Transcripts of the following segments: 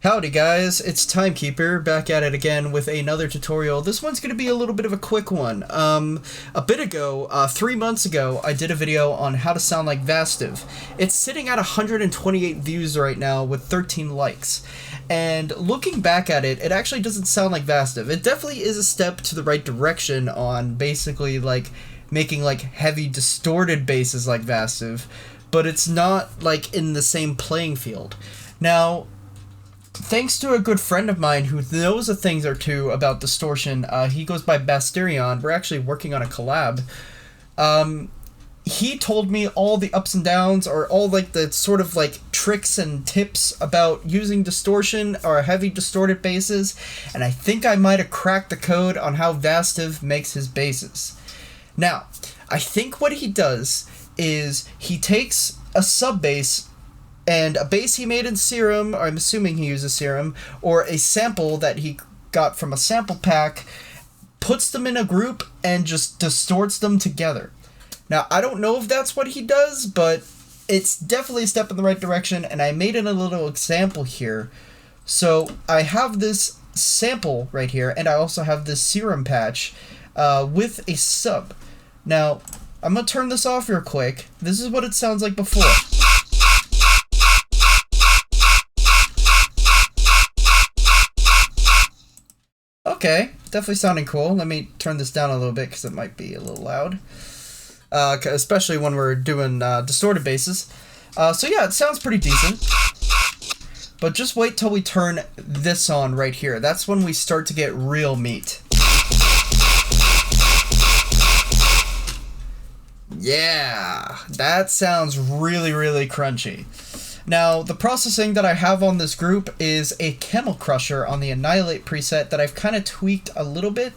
Howdy guys, it's Timekeeper back at it again with another tutorial. This one's going to be a little bit of a quick one. A bit ago, 3 months ago, I did a video on how to sound like Vastive. It's sitting at 128 views right now with 13 likes. And looking back at it, it actually doesn't sound like Vastive. It definitely is a step to the right direction on basically like making like heavy distorted basses like Vastive, but it's not like in the same playing field. Now, thanks to a good friend of mine who knows a thing or two about distortion, he goes by Basterion. We're actually working on a collab. He told me all the ups and downs, or all like the sort of like tricks and tips about using distortion or heavy distorted basses, and I think I might have cracked the code on how Vastive makes his basses. Now, I think what he does is he takes a sub bass and a bass he made in Serum, or I'm assuming he uses Serum, or a sample that he got from a sample pack, puts them in a group and just distorts them together. Now, I don't know if that's what he does, but it's definitely a step in the right direction, and I made it a little example here. So I have this sample right here, and I also have this Serum patch with a sub. Now, I'm going to turn this off real quick. This is what it sounds like before. Okay, definitely sounding cool. Let me turn this down a little bit because it might be a little loud. Especially when we're doing distorted basses. So yeah, it sounds pretty decent. But just wait till we turn this on right here. That's when we start to get real meat. Yeah, that sounds really, really crunchy. Now, the processing that I have on this group is a Camel Crusher on the Annihilate preset that I've kind of tweaked a little bit.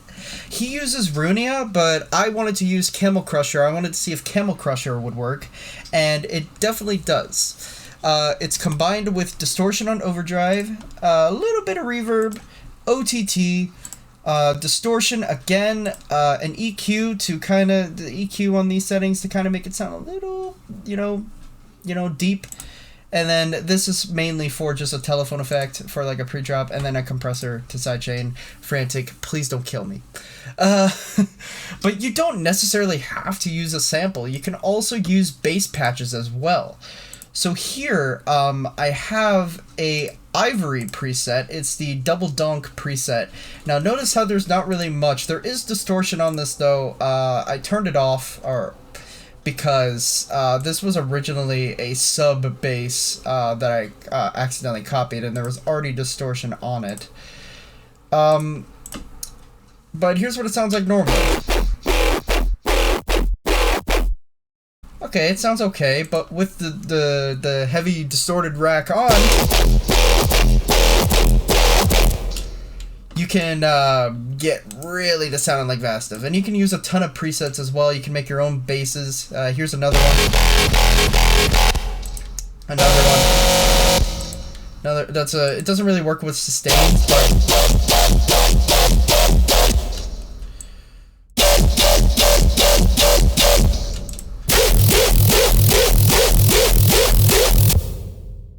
He uses Runia, but I wanted to use Camel Crusher. I wanted to see if Camel Crusher would work, and it definitely does. It's combined with distortion on overdrive, a little bit of reverb, OTT, distortion again, an EQ to kind of, the EQ on these settings to kind of make it sound a little, you know, deep. And then this is mainly for just a telephone effect for like a pre-drop, and then a compressor to sidechain. Frantic, please don't kill me. But you don't necessarily have to use a sample. You can also use bass patches as well. So here, I have a Ivory preset. It's the Double Donk preset. Now notice how there's not really much. There is distortion on this though. I turned it off, because this was originally a sub bass that I accidentally copied, and there was already distortion on it. But here's what it sounds like normally. Okay, it sounds okay, but with the heavy distorted rack on, you can get really to sounding like Vastive. And you can use a ton of presets as well. You can make your own basses. Here's another one. Another one. Another, it doesn't really work with sustains, but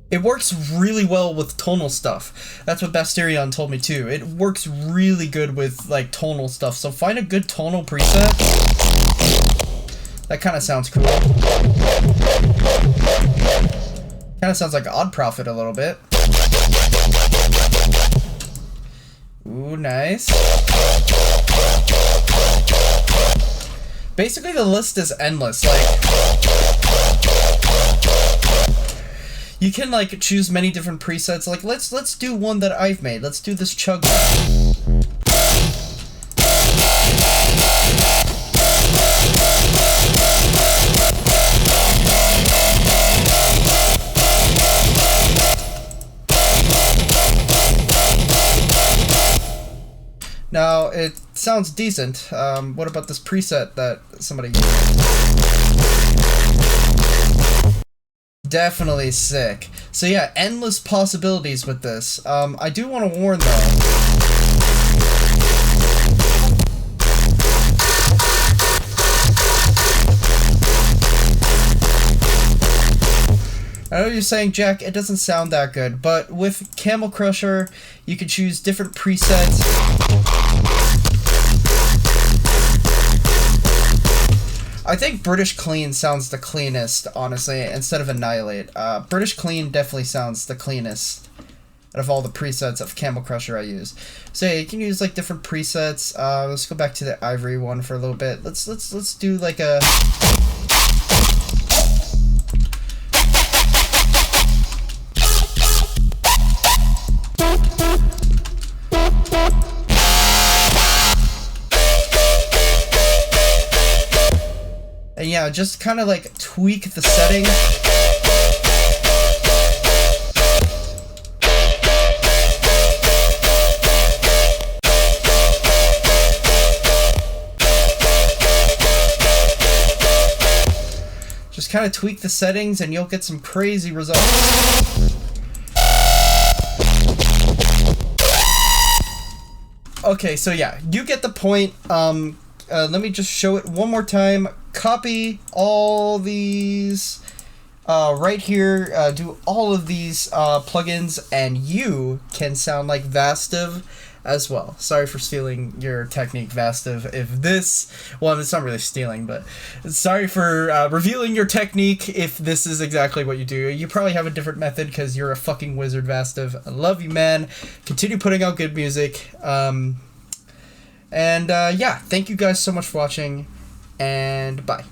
it works really well with tonal stuff. That's what Basterion told me too. It works really good with like tonal stuff. So find a good tonal preset. That kind of sounds cool. Kind of sounds like Odd Prophet a little bit. Ooh, nice. Basically the list is endless. You can like choose many different presets. Like let's do one that I've made. Let's do this chug. Now it sounds decent. What about this preset that somebody used? Definitely sick. So yeah, endless possibilities with this. I do want to warn though. I know you're saying, Jack, it doesn't sound that good, but with Camel Crusher, you can choose different presets. I think British Clean sounds the cleanest, honestly, instead of Annihilate. British Clean definitely sounds the cleanest out of all the presets of Camel Crusher I use. So yeah, you can use like different presets. Let's go back to the Ivory one for a little bit. Let's do like a... And yeah, just kind of like tweak the setting. Just kind of tweak the settings and you'll get some crazy results. Okay, so yeah, you get the point. Let me just show it one more time. Copy all these right here, do all of these plugins, and you can sound like Vastive as well. Sorry for stealing your technique, Vastive. If this, well, it's not really stealing, but sorry for revealing your technique if this is exactly what you do. You probably have a different method because you're a fucking wizard, Vastive. I love you, man. Continue putting out good music. Yeah, thank you guys so much for watching, and bye.